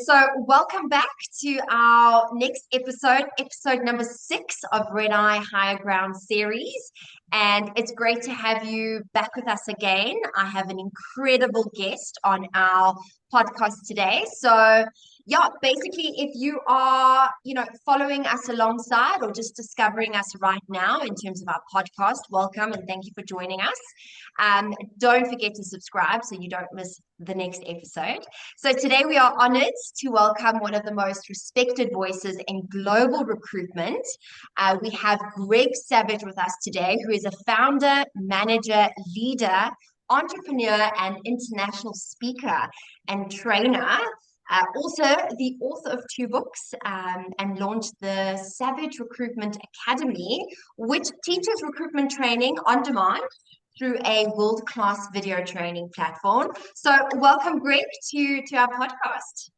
So welcome back to our next episode number 6 of REDi Higher Ground series. And it's great to have you back with us again. I have an incredible guest on our podcast today. So yeah, basically, if you are, following us alongside or just discovering us right now in terms of our podcast, welcome and thank you for joining us. Don't forget to subscribe so you don't miss the next episode. So today we are honored to welcome one of the most respected voices in global recruitment. We have Greg Savage with us today, who is a founder, manager, leader, entrepreneur, and international speaker and trainer. Also, the author of 2 books and launched the Savage Recruitment Academy, which teaches recruitment training on demand through a world-class video training platform. So welcome, Greg, to our podcast.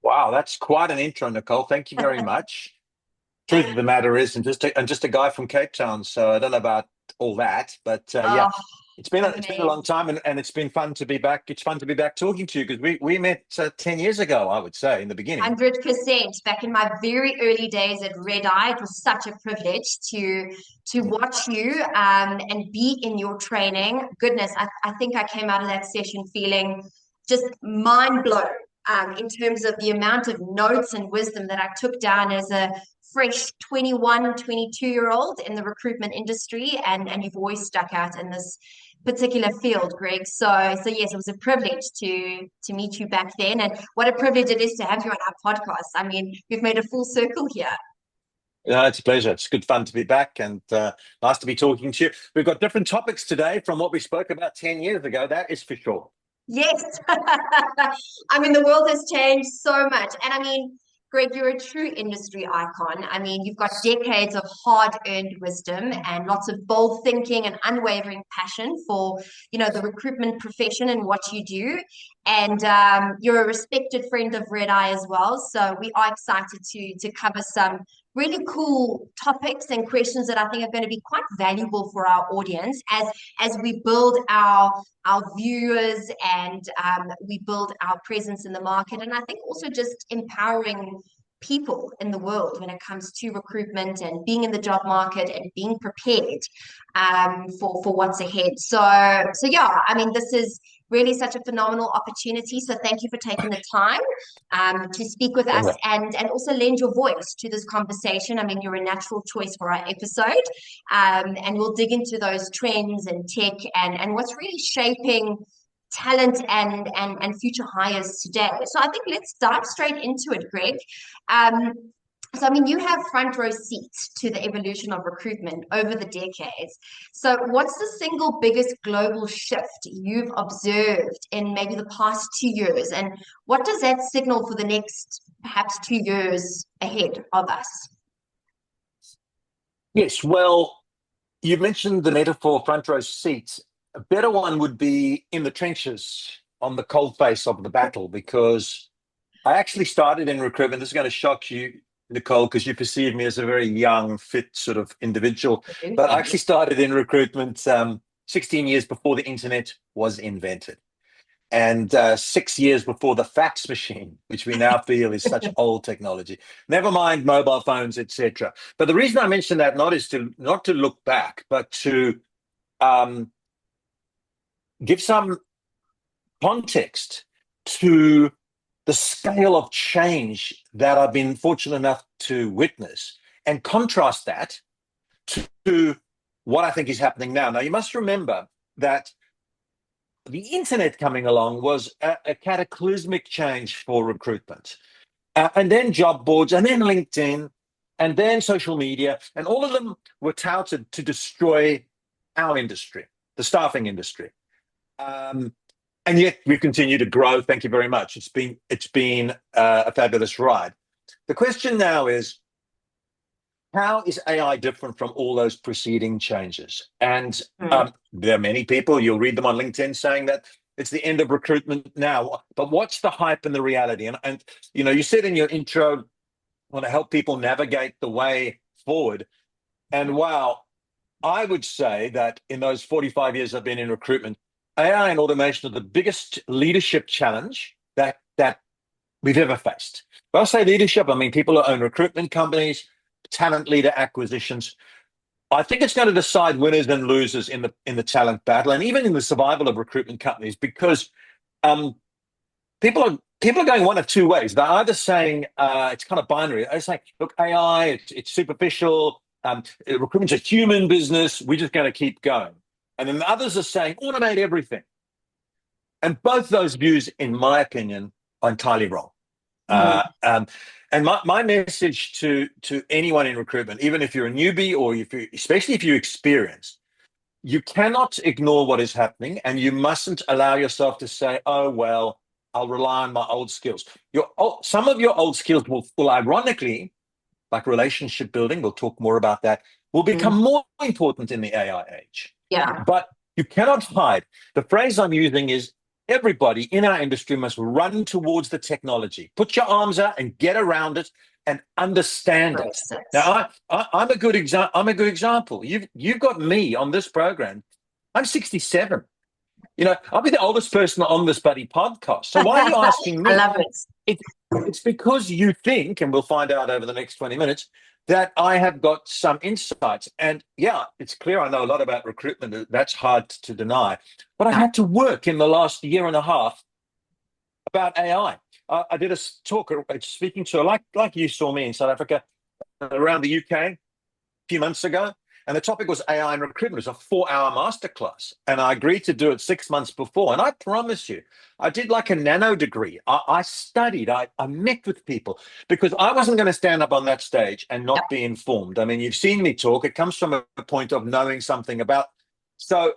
Wow, that's quite an intro, Nicole. Thank you very much. Truth of the matter is, I'm just a guy from Cape Town, so I don't know about all that, but yeah, it's been a long time, and it's been fun to be back. It's fun to be back talking to you because we met 10 years ago, I would say, in the beginning. 100%. Back in my very early days at REDi, it was such a privilege to watch you and be in your training. Goodness, I think I came out of that session feeling just mind blown in terms of the amount of notes and wisdom that I took down as a fresh 21, 22-year-old in the recruitment industry, and you've always stuck out in this particular field, Greg. So yes, it was a privilege to meet you back then, and what a privilege it is to have you on our podcast. I mean, we've made a full circle here. Yeah, it's a pleasure. It's good fun to be back, and nice to be talking to you. We've got different topics today from what we spoke about 10 years ago, that is for sure. Yes. I mean, the world has changed so much. And I mean, Greg, you're a true industry icon. I mean, you've got decades of hard-earned wisdom and lots of bold thinking and unwavering passion for, the recruitment profession and what you do. And you're a respected friend of REDi as well. So we are excited to cover some really cool topics and questions that I think are going to be quite valuable for our audience as we build our viewers and we build our presence in the market. And I think also just empowering people in the world when it comes to recruitment and being in the job market and being prepared for what's ahead. So yeah, I mean, this is really such a phenomenal opportunity. So thank you for taking the time to speak with us and also lend your voice to this conversation. I mean, you're a natural choice for our episode. And we'll dig into those trends and tech and what's really shaping talent and future hires today. So I think let's dive straight into it, Greg. So, I mean, you have front row seats to the evolution of recruitment over the decades. So what's the single biggest global shift you've observed in maybe the past 2 years? And what does that signal for the next perhaps 2 years ahead of us? Yes, well, you mentioned the metaphor front row seats. A better one would be in the trenches on the cold face of the battle, because I actually started in recruitment. This is going to shock you, Nicole, because you perceive me as a very young, fit sort of individual. But I actually started in recruitment 16 years before the internet was invented, and 6 years before the fax machine, which we now feel is such old technology. Never mind mobile phones, etc. But the reason I mention that not to look back, but to give some context to the scale of change that I've been fortunate enough to witness, and contrast that to what I think is happening now. Now, you must remember that the internet coming along was a cataclysmic change for recruitment. And then job boards, and then LinkedIn, and then social media, and all of them were touted to destroy our industry, the staffing industry. And yet we continue to grow. Thank you very much. It's been a fabulous ride. The question now is, how is AI different from all those preceding changes? And there are many people, you'll read them on LinkedIn, saying that it's the end of recruitment now. But what's the hype and the reality? And you said in your intro, want to help people navigate the way forward. And wow, I would say that in those 45 years I've been in recruitment, AI and automation are the biggest leadership challenge that we've ever faced. When I say leadership, I mean people who own recruitment companies, talent leader acquisitions. I think it's going to decide winners and losers in the talent battle, and even in the survival of recruitment companies, because um, people are going one of two ways. They're either saying it's kind of binary. They're saying, look, AI, it's superficial. Recruitment's a human business. We're just going to keep going. And then the others are saying automate everything. And both those views, in my opinion, are entirely wrong. Mm. And my message to anyone in recruitment, even if you're a newbie or especially if you're experienced, you cannot ignore what is happening, and you mustn't allow yourself to say, "Oh well, I'll rely on my old skills." Some of your old skills will ironically, like relationship building, we'll talk more about that, will become more important in the AI age. Yeah. But you cannot hide. The phrase I'm using is everybody in our industry must run towards the technology. Put your arms out and get around it and understand it. Now, I'm a good example. I'm a good example. You've got me on this program. I'm 67. I'll be the oldest person on this buddy podcast. So why are you asking me? I love it. It's because you think, and we'll find out over the next 20 minutes, that I have got some insights. And yeah, it's clear I know a lot about recruitment. That's hard to deny. But I had to work in the last year and a half about AI. I did a talk speaking to, like you saw me in South Africa, around the UK a few months ago. And the topic was AI and recruitment. It was a 4-hour masterclass. And I agreed to do it 6 months before. And I promise you, I did like a nano degree. I studied, I met with people, because I wasn't going to stand up on that stage and not be informed. I mean, you've seen me talk. It comes from a point of knowing something about. So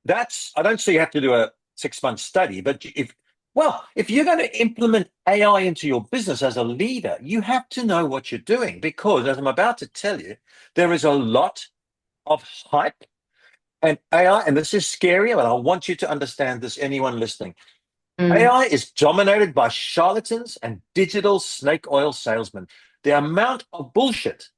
I don't say you have to do a 6-month study, but if you're going to implement AI into your business as a leader, you have to know what you're doing, because as I'm about to tell you, there is a lot of hype and AI, and this is scary, but I want you to understand this, anyone listening. AI is dominated by charlatans and digital snake oil salesmen. The amount of bullshit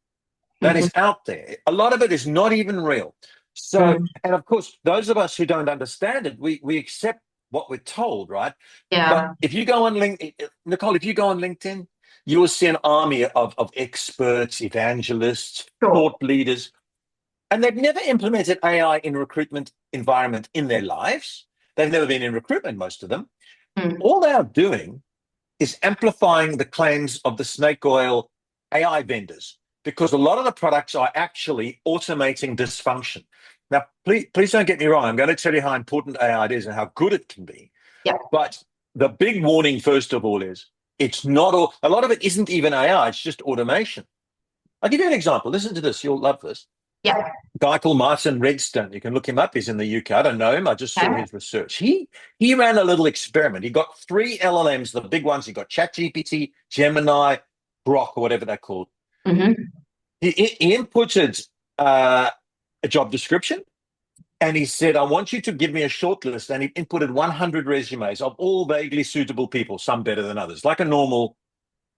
that is out there, a lot of it is not even real. So, and of course, those of us who don't understand it, we accept what we're told, right? Yeah. But if you go on LinkedIn, Nicole, if you go on LinkedIn, you will see an army of experts, evangelists, thought leaders, and they've never implemented AI in recruitment environment in their lives. They've never been in recruitment, most of them. All they are doing is amplifying the claims of the snake oil AI vendors, because a lot of the products are actually automating dysfunction. Now, please don't get me wrong. I'm going to tell you how important AI is and how good it can be. Yeah. But the big warning, first of all, is it's not all. A lot of it isn't even AI. It's just automation. I'll give you an example. Listen to this. You'll love this. Yeah. A guy called Martin Redstone. You can look him up. He's in the UK. I don't know him. I just saw his research. He ran a little experiment. He got 3 LLMs, the big ones. He got ChatGPT, Gemini, Grok, or whatever they're called. He inputted a job description, and he said, I want you to give me a short list. And he inputted 100 resumes of all vaguely suitable people, some better than others, like a normal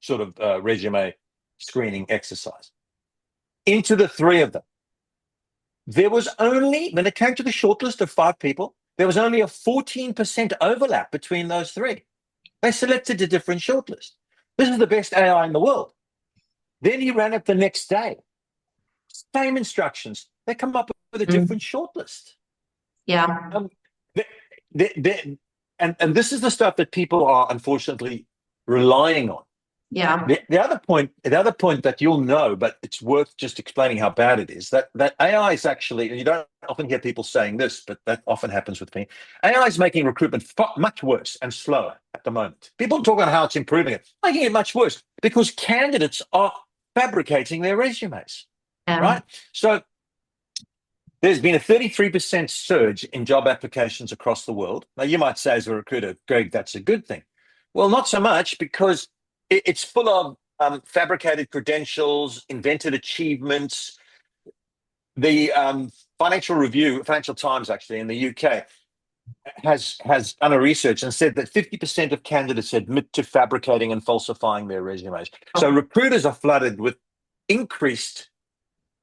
sort of resume screening exercise. Into the 3 of them, there was only, when it came to the shortlist of 5 people, there was only a 14% overlap between those 3. They selected a different shortlist. This is the best AI in the world. Then he ran it the next day. Same instructions. They come up with a different shortlist. Yeah. And this is the stuff that people are unfortunately relying on. Yeah. The other point that you'll know, but it's worth just explaining how bad it is, that AI is actually, and you don't often hear people saying this, but that often happens with me. AI is making recruitment much worse and slower at the moment. People talk about how it's improving it, making it much worse because candidates are fabricating their resumes, right? So there's been a 33% surge in job applications across the world. Now, you might say as a recruiter, Greg, that's a good thing. Well, not so much, because it's full of fabricated credentials, invented achievements. The Financial Times, actually, in the UK, has done a research and said that 50% of candidates admit to fabricating and falsifying their resumes. So recruiters are flooded with increased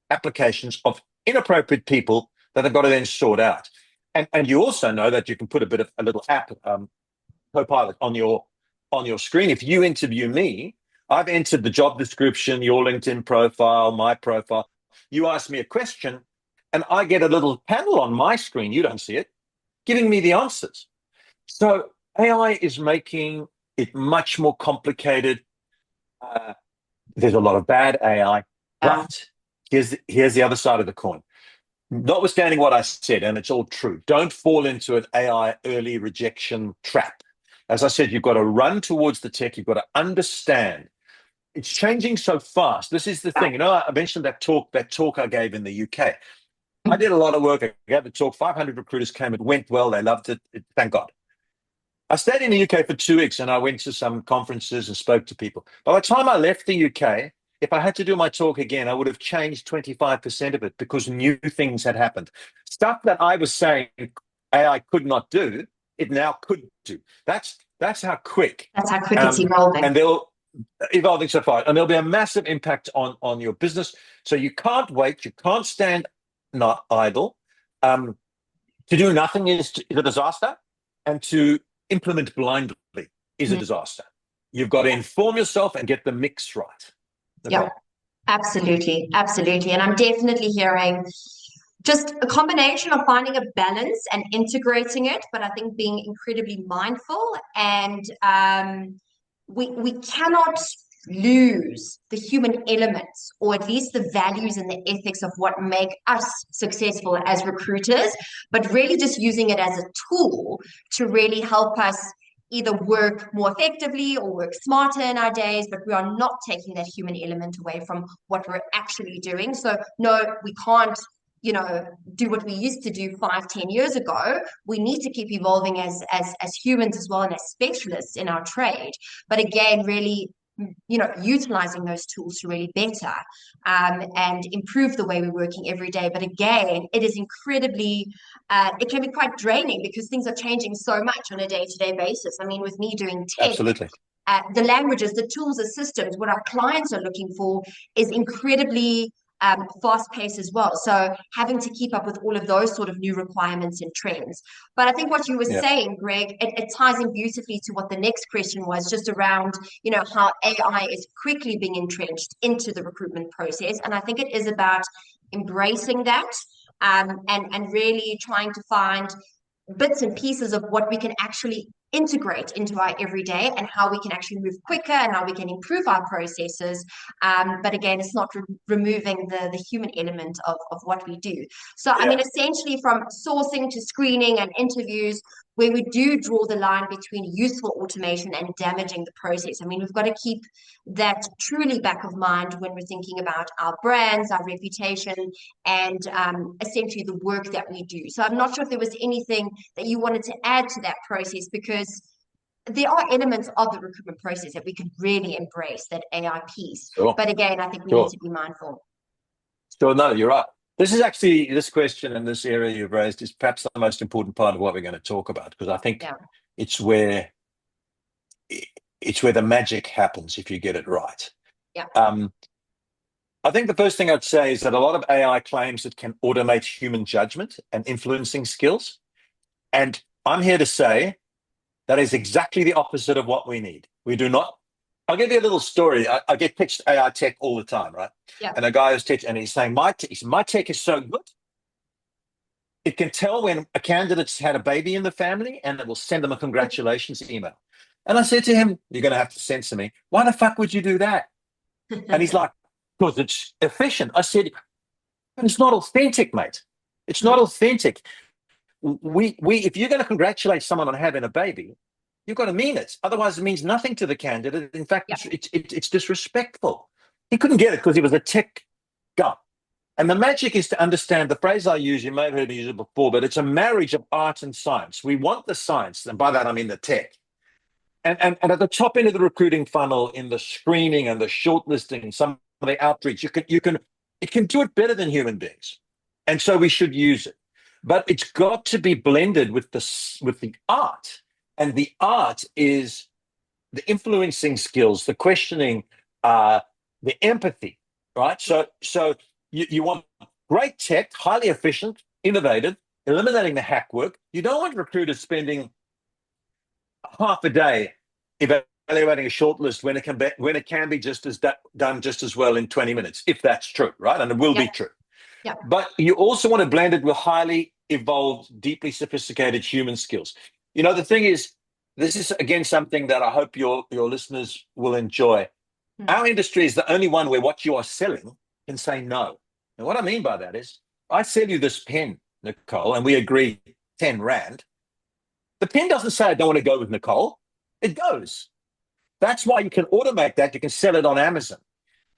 applications of inappropriate people that they've got to then sort out. And you also know that you can put a little app, Copilot, on your on your screen. If you interview me, I've entered the job description, your LinkedIn profile, my profile. You ask me a question, and I get a little panel on my screen, you don't see it, giving me the answers. So AI is making it much more complicated. There's a lot of bad AI, Yeah. but here's the other side of the coin. Notwithstanding what I said, and it's all true, don't fall into an AI early rejection trap. As I said, you've got to run towards the tech. You've got to understand. It's changing so fast. This is the thing. You know, I mentioned that talk I gave in the UK. I did a lot of work. I gave the talk. 500 recruiters came. It went well. They loved it. Thank God. I stayed in the UK for 2 weeks, and I went to some conferences and spoke to people. By the time I left the UK, if I had to do my talk again, I would have changed 25% of it because new things had happened. Stuff that I was saying AI could not do, it now could do. That's how quick. That's how quick it's evolving. And they'll evolving so far, and there'll be a massive impact on your business. So you can't wait. You can't stand not idle. To do nothing is a disaster, and to implement blindly is a disaster. You've got to inform yourself and get the mix right. Okay? Yeah, absolutely. Absolutely. And I'm definitely hearing just a combination of finding a balance and integrating it, but I think being incredibly mindful, and we cannot lose the human elements, or at least the values and the ethics of what make us successful as recruiters, but really just using it as a tool to really help us either work more effectively or work smarter in our days, but we are not taking that human element away from what we're actually doing. So no, we can't, do what we used to do 5-10 years ago. We need to keep evolving as humans as well, and as specialists in our trade. But again, really, utilizing those tools to really better and improve the way we're working every day. But again, it is incredibly, it can be quite draining because things are changing so much on a day-to-day basis. I mean, with me doing tech, Absolutely. the languages, the tools, the systems, what our clients are looking for is incredibly fast paced as well. So having to keep up with all of those sort of new requirements and trends. But I think what you were saying, Greg, it ties in beautifully to what the next question was, just around, how AI is quickly being entrenched into the recruitment process. And I think it is about embracing that and really trying to find bits and pieces of what we can actually integrate into our everyday, and how we can actually move quicker and how we can improve our processes. But again, it's not removing the human element of what we do. So, I mean, essentially from sourcing to screening and interviews, where we do draw the line between useful automation and damaging the process. I mean, we've got to keep that truly back of mind when we're thinking about our brands, our reputation, and essentially the work that we do. So I'm not sure if there was anything that you wanted to add to that process, because there are elements of the recruitment process that we could really embrace, that AI piece. Sure. But again, I think we need to be mindful. Sure, no, you're right. This is actually, this question and this area you've raised is perhaps the most important part of what we're going to talk about, because I think it's where the magic happens if you get it right. Yeah. I think the first thing I'd say is that a lot of AI claims it can automate human judgment and influencing skills. And I'm here to say that is exactly the opposite of what we need. We do not. I'll give you a little story. I get pitched AI tech all the time, right? Yeah. And a guy who's pitched, and he's saying, my tech is so good, it can tell when a candidate's had a baby in the family, and it will send them a congratulations email. And I said to him, you're going to have to censor me. Why the fuck would you do that? And he's like, because it's efficient. I said, but it's not authentic, mate. It's not authentic. If you're going to congratulate someone on having a baby, you've got to mean it. Otherwise, it means nothing to the candidate. In fact, it's disrespectful. He couldn't get it because he was a tech guy. And the magic is to understand the phrase I use. You may have heard me use it before, but it's a marriage of art and science. We want the science, and by that I mean the tech. And at the top end of the recruiting funnel, in the screening and the shortlisting, some of the outreach, it can do it better than human beings, and so we should use it. But it's got to be blended with the art, and the art is the influencing skills, the questioning, the empathy, right? So you want great tech, highly efficient, innovative, eliminating the hack work. You don't want recruiters spending half a day evaluating a shortlist when it can be just as done just as well in 20 minutes, if that's true, right? And it will be true. Yeah. But you also want to blend it with highly evolved, deeply sophisticated human skills. The thing is, this is again something that I hope your listeners will enjoy. Our industry is the only one where what you are selling can say no. And what I mean by that is, I sell you this pen, Nicole, and we agree 10 Rand. The pen doesn't say I don't want to go with Nicole. It goes. That's why you can automate that. You can sell it on Amazon.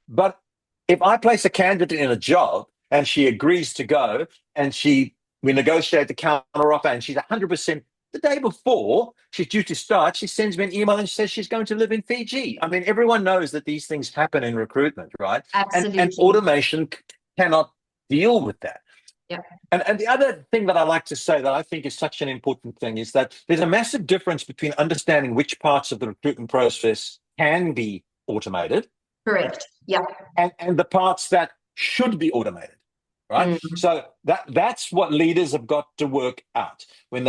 But if I place a candidate in a job and she agrees to go and we negotiate the counter offer and she's 100%, the day before she's due to start, she sends me an email and says she's going to live in Fiji. I mean, everyone knows that these things happen in recruitment, right? Absolutely. And automation cannot deal with that. Yeah. And the other thing that I like to say that I think is such an important thing is that there's a massive difference between understanding which parts of the recruitment process can be automated. Correct. Yeah. And the parts that should be automated, right? So that's what leaders have got to work out. When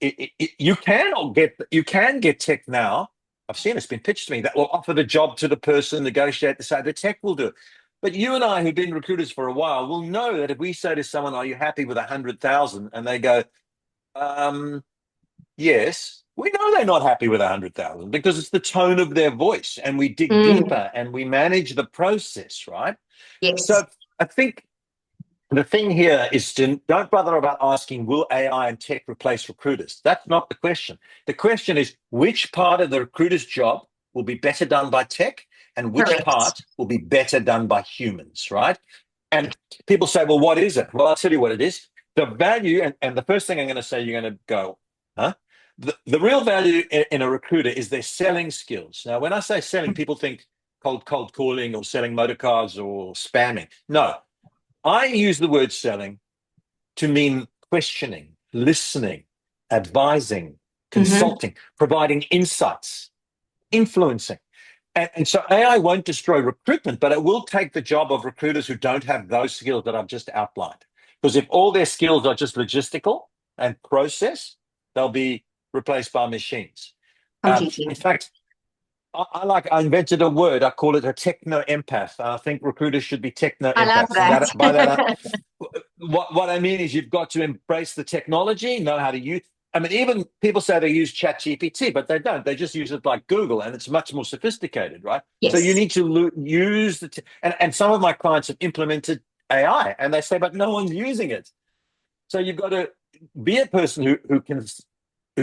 you can get tech now. I've seen it's been pitched to me that will offer the job to the person, negotiate the tech will do it. But you and I, who've been recruiters for a while, will know that if we say to someone, "Are you happy with 100,000?" and they go, "Yes," we know they're not happy with 100,000 because it's the tone of their voice, and we dig deeper and we manage the process, right? Yes. So I think the thing here is to don't bother about asking, will AI and tech replace recruiters? That's not the question. The question is, which part of the recruiter's job will be better done by tech and which part will be better done by humans, right? And people say, well, what is it? Well, I'll tell you what it is. The value, and the first thing I'm going to say, you're going to go, huh? The real value in a recruiter is their selling skills. Now, when I say selling, people think cold calling or selling motor cars or spamming. No, I use the word selling to mean questioning, listening, advising, consulting, providing insights, influencing. And so AI won't destroy recruitment, but it will take the job of recruiters who don't have those skills that I've just outlined. Because if all their skills are just logistical and process, they'll be replaced by machines. In fact, I invented a word. I call it a techno-empath. I think recruiters should be techno-empaths. I love that. By that, what I mean is you've got to embrace the technology, know how to use. I mean, even people say they use ChatGPT, but they don't. They just use it like Google, and it's much more sophisticated, right? Yes. So you need to use and some of my clients have implemented AI, and they say, but no one's using it. So you've got to be a person who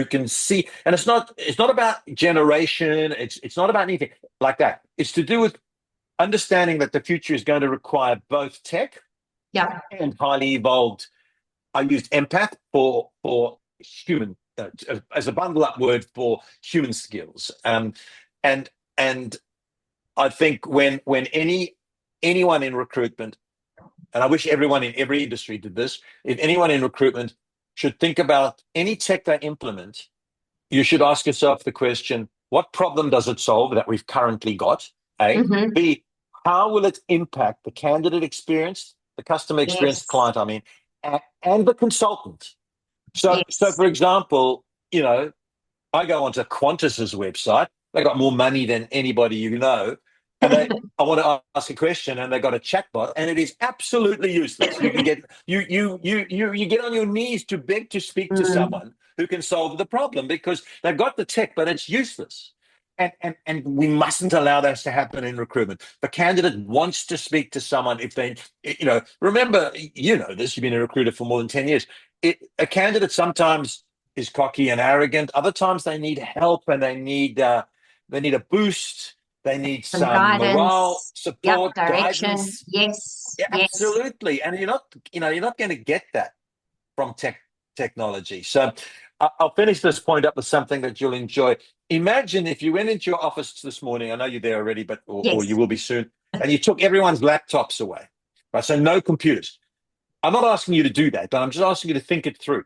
can see, and it's not about generation. It's not about anything like that. It's to do with understanding that the future is going to require both tech, and highly evolved. I used empath for human as a bundle up word for human skills. And I think when anyone in recruitment, and I wish everyone in every industry did this, if anyone in recruitment should think about any tech they implement, you should ask yourself the question, what problem does it solve that we've currently got? A. B, how will it impact the candidate experience, the customer experience, client, and the consultant? So for example, I go onto Qantas's website. They got more money than anybody you know. And I want to ask a question, and they got a chatbot, and it is absolutely useless. You can get you get on your knees to beg to speak to someone who can solve the problem because they've got the tech, but it's useless. And we mustn't allow that to happen in recruitment. The candidate wants to speak to someone if they, remember, this, you've been a recruiter for more than 10 years. A candidate sometimes is cocky and arrogant. Other times they need help and they need a boost. They need some guidance, morale, support, direction. guidance. Yes, absolutely. And you're not going to get that from technology. So I'll finish this point up with something that you'll enjoy. Imagine if you went into your office this morning. I know you're there already, or you will be soon, and you took everyone's laptops away, right? So no computers. I'm not asking you to do that, but I'm just asking you to think it through.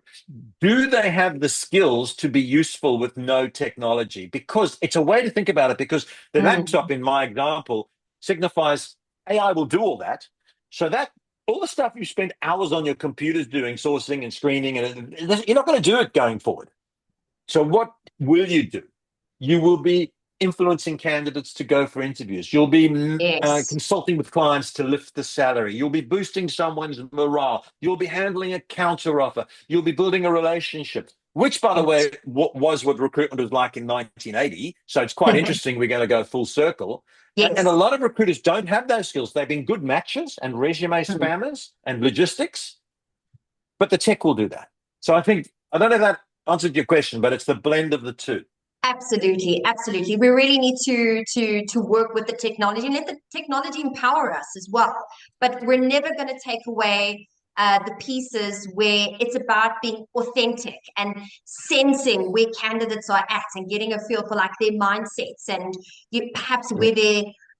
Do they have the skills to be useful with no technology? Because it's a way to think about it, because the laptop in my example signifies AI will do all that. So that all the stuff you spend hours on your computers doing, sourcing and screening, and you're not going to do it going forward. So what will you do? You will be influencing candidates to go for interviews. You'll be Yes. consulting with clients to lift the salary. You'll be boosting someone's morale. You'll be handling a counter offer. You'll be building a relationship, which, by the Yes. way, was what recruitment was like in 1980. So it's quite interesting. We're going to go full circle. And a Yes. lot of recruiters don't have those skills. They've been good matchers and resume Mhm. spammers and logistics, but the tech will do that. So I don't know if that answered your question, but it's the blend of the two. Absolutely, absolutely. We really need to work with the technology and let the technology empower us as well. But we're never going to take away the pieces where it's about being authentic and sensing where candidates are at and getting a feel for like their mindsets and perhaps Yeah. where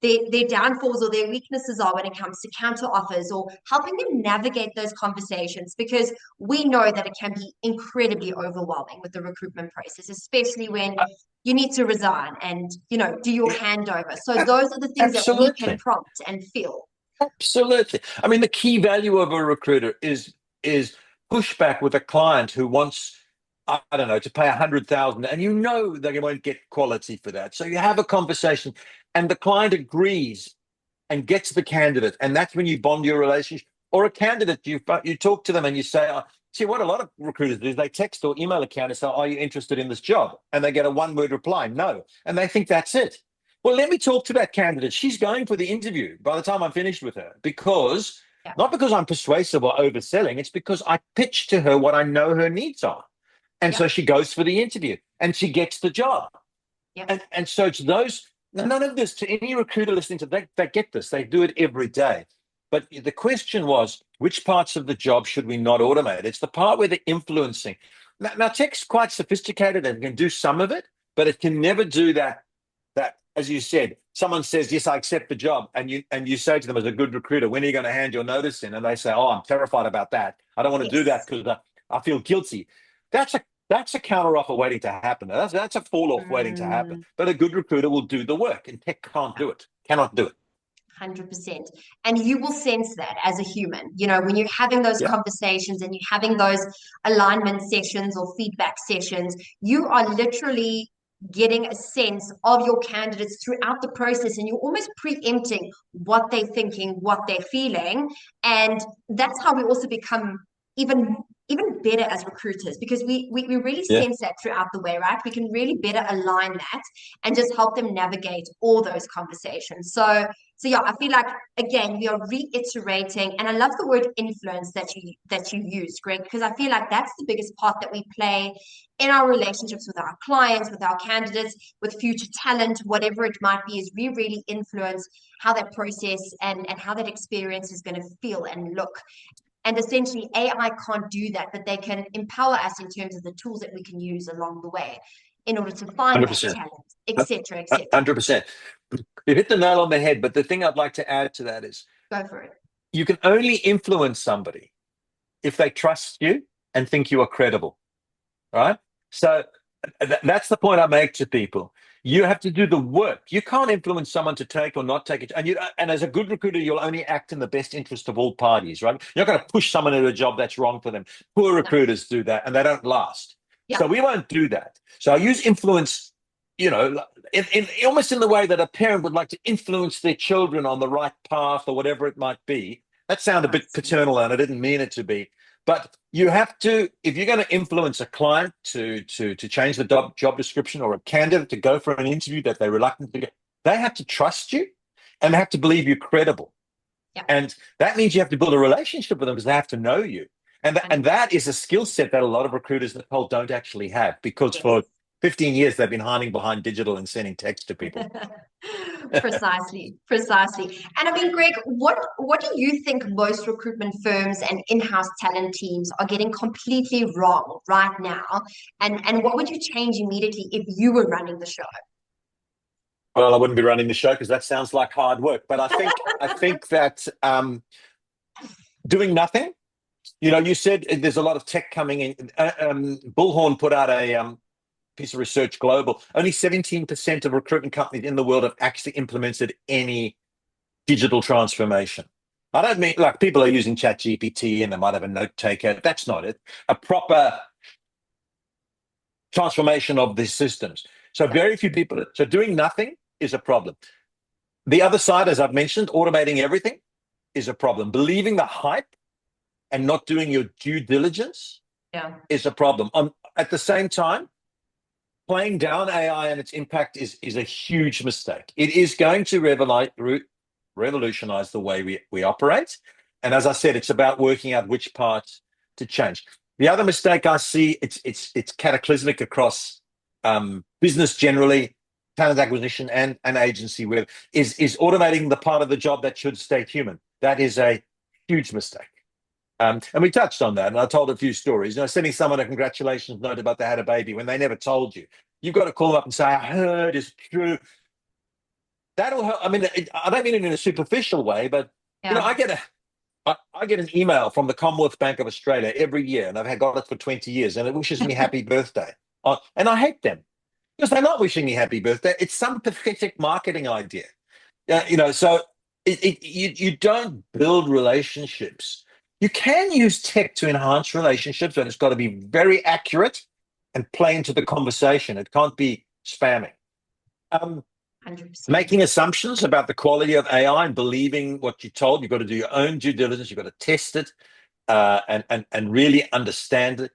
their downfalls or their weaknesses are when it comes to counter offers, or helping them navigate those conversations, because we know that it can be incredibly overwhelming with the recruitment process, especially when you need to resign and do your handover. So those are the things that we can Absolutely. prompt and feel. Absolutely. I mean, the key value of a recruiter is pushback with a client who wants, I don't know, to pay 100,000, and you know they won't get quality for that. So you have a conversation, and the client agrees and gets the candidate, and that's when you bond your relationship. Or a candidate, you talk to them and you say, see, what a lot of recruiters do is they text or email a candidate and say, are you interested in this job? And they get a one-word reply, no, and they think that's it. Well, let me talk to that candidate. She's going for the interview by the time I'm finished with her, because Yeah. not because I'm persuasive or overselling, it's because I pitch to her what I know her needs are. And Yeah. so she goes for the interview and she gets the job. Yeah. And so it's those, none of this, to any recruiter listening to that, they get this, they do it every day. But the question was, which parts of the job should we not automate? It's the part where the influencing. Now tech's quite sophisticated and can do some of it, but it can never do that. That, as you said, someone says, yes, I accept the job. And you say to them as a good recruiter, when are you going to hand your notice in? And they say, oh, I'm terrified about that. I don't want to do that Yes. because I feel guilty. That's a counter offer waiting to happen. That's a fall off waiting to happen. Mm. But a good recruiter will do the work, and tech can't do it, cannot do it. 100%. And you will sense that as a human, when you're having those Yeah. conversations and you're having those alignment sessions or feedback sessions, you are literally getting a sense of your candidates throughout the process, and you're almost preempting what they're thinking, what they're feeling. And that's how we also become even even better as recruiters, because we really Yeah. sense that throughout the way, right? We can really better align that and just help them navigate all those conversations. So yeah, I feel like again we are reiterating, and I love the word influence that you used, Greg, because I feel like that's the biggest part that we play in our relationships with our clients, with our candidates, with future talent, whatever it might be, is we really influence how that process and how that experience is going to feel and look. And essentially, AI can't do that, but they can empower us in terms of the tools that we can use along the way in order to find that 100%. talent, etc., etc. 100%. You hit the nail on the head. But the thing I'd like to add to that is Go for it. you can only influence somebody if they trust you and think you are credible, right? So that's the point I make to people. You have to do the work. You can't influence someone to take or not take it. And as a good recruiter, you'll only act in the best interest of all parties, right? You're not going to push someone into a job that's wrong for them. Poor Yeah. recruiters do that, and they don't last. Yeah. So we won't do that. So I use influence, in almost in the way that a parent would like to influence their children on the right path or whatever it might be. That sounded a bit paternal, and I didn't mean it to be. But you have to, if you're going to influence a client to change the job description, or a candidate to go for an interview that they're reluctant to get, they have to trust you and they have to believe you're credible. Yeah. And that means you have to build a relationship with them because they have to know you. And that is a skill set that a lot of recruiters, Nicole, don't actually have, because Yes. for 15 years they've been hiding behind digital and sending text to people. Precisely, precisely. And I mean, Greg, what do you think most recruitment firms and in-house talent teams are getting completely wrong right now? And what would you change immediately if you were running the show? Well, I wouldn't be running the show because that sounds like hard work. But I think that doing nothing. You said there's a lot of tech coming in. Bullhorn put out a piece of research global. Only 17% of recruitment companies in the world have actually implemented any digital transformation. I don't mean like people are using ChatGPT and they might have a note taker. That's not it. A proper transformation of the systems. So very few people. So doing nothing is a problem. The other side, as I've mentioned, automating everything is a problem. Believing the hype and not doing your due diligence is a problem. At the same time, playing down AI and its impact is a huge mistake. It is going to revolutionize the way we operate. And as I said, it's about working out which parts to change. The other mistake I see, it's cataclysmic across business generally, talent acquisition and agency, where is automating the part of the job that should stay human. That is a huge mistake. And we touched on that, and I told a few stories. Sending someone a congratulations note about they had a baby when they never told you. You've got to call up and say, I heard it's true. That'll help. I mean, I don't mean it in a superficial way, but I get an email from the Commonwealth Bank of Australia every year, and I've got it for 20 years, and it wishes me happy birthday. And I hate them because they're not wishing me happy birthday. It's some pathetic marketing idea. So you don't build relationships. You can use tech to enhance relationships, but it's got to be very accurate and play into the conversation. It can't be spamming. 100%. Making assumptions about the quality of AI and believing what you're told. You've got to do your own due diligence. You've got to test it and really understand it.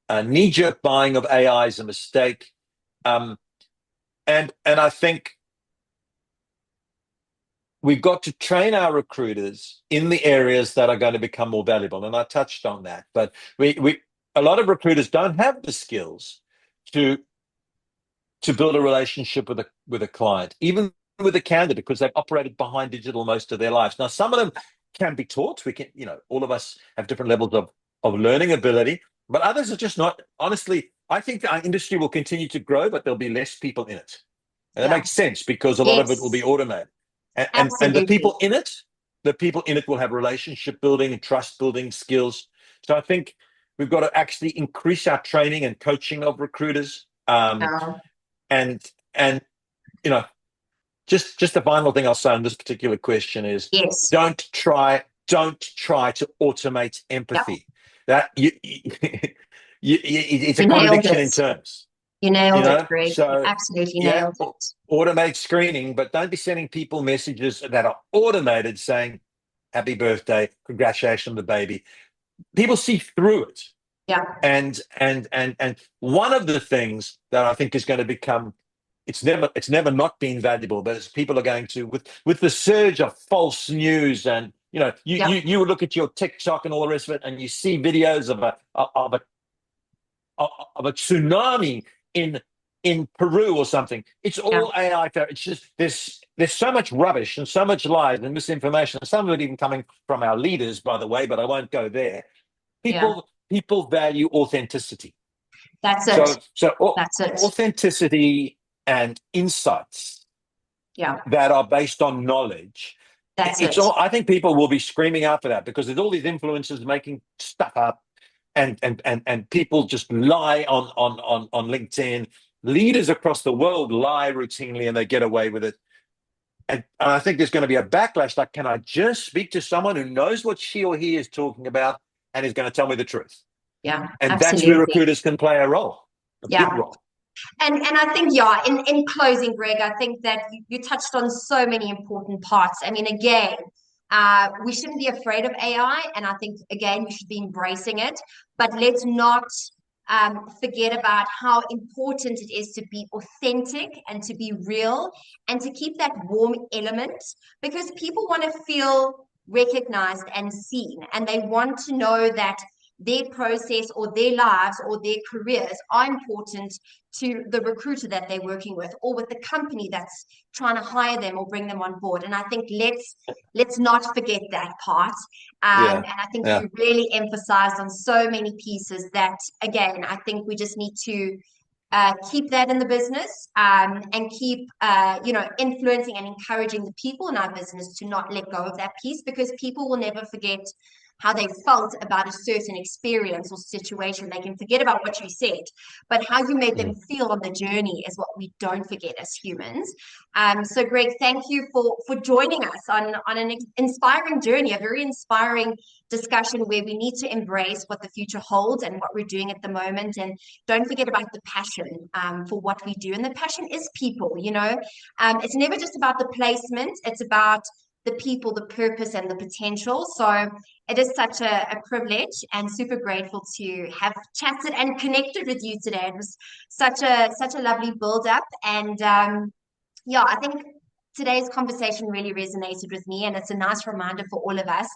Knee-jerk buying of AI is a mistake. And I think we've got to train our recruiters in the areas that are going to become more valuable. And I touched on that. But a lot of recruiters don't have the skills to build a relationship with a client, even with a candidate, because they've operated behind digital most of their lives. Now, some of them can be taught. We can, all of us have different levels of learning ability, but others are just not. Honestly, I think our industry will continue to grow, but there'll be less people in it. And that makes sense because a lot of it will be automated. And the people in it will have relationship building and trust building skills. So I think we've got to actually increase our training and coaching of recruiters. And just the final thing I'll say on this particular question is don't try to automate empathy. That it's a contradiction in terms. You nailed it, Greg. So, you absolutely nailed it. Automate screening, but don't be sending people messages that are automated saying, happy birthday, congratulations on the baby. People see through it. Yeah. And one of the things that I think is going to become, it's never not been valuable, but as people are going to, with the surge of false news and, you look at your TikTok and all the rest of it, and you see videos of a tsunami in Peru or something. It's all AI. It's just there's so much rubbish and so much lies and misinformation. Some of it even coming from our leaders, by the way, but I won't go there. People value authenticity. That's it. So that's it. Authenticity and insights that are based on knowledge. I think people will be screaming out for that because there's all these influencers making stuff up and people just lie on LinkedIn. Leaders across the world lie routinely and they get away with it. And I think there's going to be a backlash. Like, can I just speak to someone who knows what she or he is talking about and is going to tell me the truth? Yeah, and absolutely. That's where recruiters can play a role, big role. And I think, in closing, Greg, I think that you touched on so many important parts. I mean, again, we shouldn't be afraid of AI, and I think, again, we should be embracing it. But let's not forget about how important it is to be authentic and to be real and to keep that warm element, because people want to feel recognized and seen, and they want to know that their process or their lives or their careers are important to the recruiter that they're working with or with the company that's trying to hire them or bring them on board. And I think let's not forget that part. And I think you really emphasized on so many pieces that, again, I think we just need to keep that in the business and keep, influencing and encouraging the people in our business to not let go of that piece, because people will never forget how they felt about a certain experience or situation. They can forget about what you said, but how you made them feel on the journey is what we don't forget as humans. So Greg, thank you for joining us on an inspiring journey, a very inspiring discussion where we need to embrace what the future holds and what we're doing at the moment. And don't forget about the passion for what we do. And the passion is people, you know. It's never just about the placement, it's about the people, the purpose, and the potential. So it is such a privilege, and super grateful to have chatted and connected with you today. It was such a lovely build up, and yeah, I think today's conversation really resonated with me, and it's a nice reminder for all of us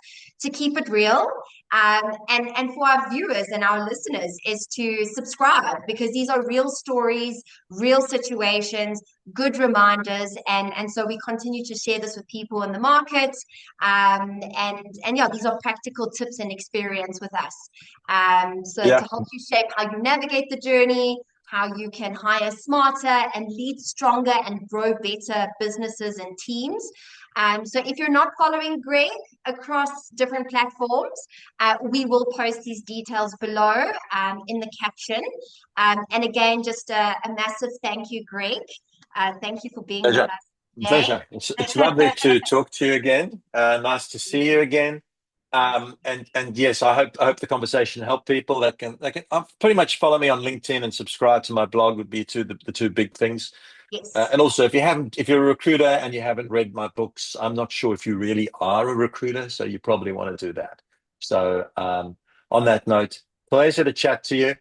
to keep it real. And for our viewers and our listeners is to subscribe, because these are real stories, real situations, good reminders, and so we continue to share this with people in the market. And yeah, these are practical tips and experience with us. So Yeah. to help you shape how you navigate the journey, how you can hire smarter and lead stronger and grow better businesses and teams. So if you're not following Greg across different platforms, we will post these details below in the caption. And again, just a massive thank you, Greg. Thank you for being with Pleasure. us today. Pleasure. It's lovely to talk to you again. Nice to see you again. And yes, I hope the conversation helped people that can pretty much follow me on LinkedIn and subscribe to my blog would be the two big things. Yes. And also, if you're a recruiter and you haven't read my books, I'm not sure if you really are a recruiter, so you probably want to do that. So on that note, pleasure to chat to you.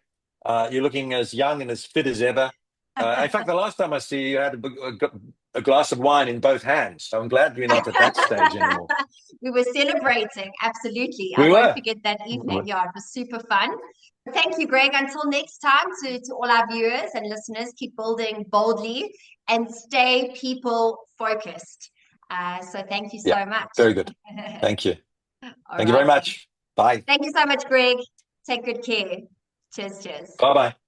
You're looking as young and as fit as ever. In fact, the last time I see you, you had a glass of wine in both hands. So I'm glad we're not at that stage anymore. We were celebrating, absolutely. I We won't were. forget that evening. Yeah, it was super fun. Thank you, Greg. Until next time, to all our viewers and listeners, keep building boldly and stay people focused. So thank you Yeah, so much. very good. Thank you. All Thank you very right. much. Bye. Thank you so much, Greg. Take good care. Cheers, cheers. Bye-bye.